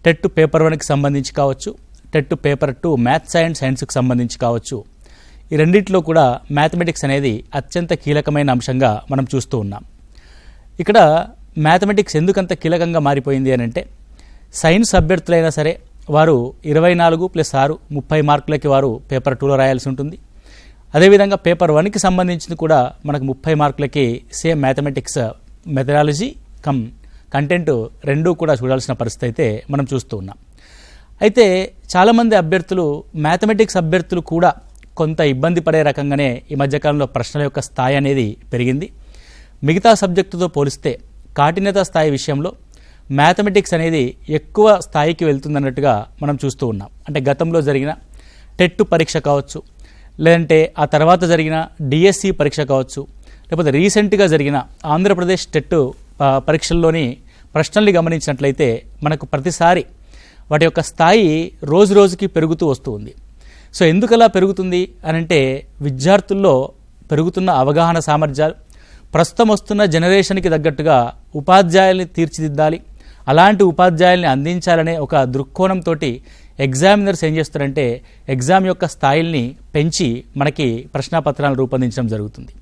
TET paper 1కి సంబంధించి కావచ్చు, టెట్ పేపర్ 2 మ్యాథ్స్ అండ్ సైన్స్కి సంబంధించి కావచ్చు, ఈ రెండింటిలో కూడా మ్యాథమెటిక్స్ అనేది అత్యంత కీలకమైన అంశంగా మనం చూస్తూ ఉన్నాం. ఇక్కడ మ్యాథమెటిక్స్ ఎందుకంత కీలకంగా మారిపోయింది అని అంటే, సైన్స్ అభ్యర్థులైనా సరే వారు 24+6 30 మార్కులకి వారు పేపర్ 2లో రాయాల్సి ఉంటుంది. అదేవిధంగా పేపర్ 1కి సంబంధించింది కూడా మనకు 30 మార్కులకి సేమ్ మ్యాథమెటిక్స్ మెథడాలజీ కంటెంట్ రెండూ కూడా చూడాల్సిన పరిస్థితి అయితే మనం చూస్తూ ఉన్నాం. అయితే చాలామంది అభ్యర్థులు మ్యాథమెటిక్స్ అభ్యర్థులు కూడా కొంత ఇబ్బంది పడే రకంగానే ఈ మధ్యకాలంలో ప్రశ్నల యొక్క స్థాయి అనేది పెరిగింది. మిగతా సబ్జెక్టుతో పోలిస్తే కాఠిన్యత స్థాయి విషయంలో మ్యాథమెటిక్స్ అనేది ఎక్కువ స్థాయికి వెళ్తుందన్నట్టుగా మనం చూస్తూ ఉన్నాం. అంటే గతంలో జరిగిన టెట్ పరీక్ష కావచ్చు, లేదంటే ఆ తర్వాత జరిగిన డిఎస్సి పరీక్ష కావచ్చు, లేకపోతే రీసెంట్గా జరిగిన ఆంధ్రప్రదేశ్ టెట్ పరీక్షల్లోని ప్రశ్నల్ని గమనించినట్లయితే మనకు ప్రతిసారి వాటి యొక్క స్థాయి రోజు రోజుకి పెరుగుతూ వస్తూ ఉంది. సో ఎందుకలా పెరుగుతుంది అనంటే, విద్యార్థుల్లో పెరుగుతున్న అవగాహన సామర్థ్యాలు, ప్రస్తుతం వస్తున్న జనరేషన్కి తగ్గట్టుగా ఉపాధ్యాయుల్ని తీర్చిదిద్దాలి, అలాంటి ఉపాధ్యాయుల్ని అందించాలనే ఒక దృక్కోణంతో ఎగ్జామినర్స్ ఏం చేస్తారంటే ఎగ్జామ్ యొక్క స్థాయిల్ని పెంచి మనకి ప్రశ్నాపత్రాలను రూపొందించడం జరుగుతుంది.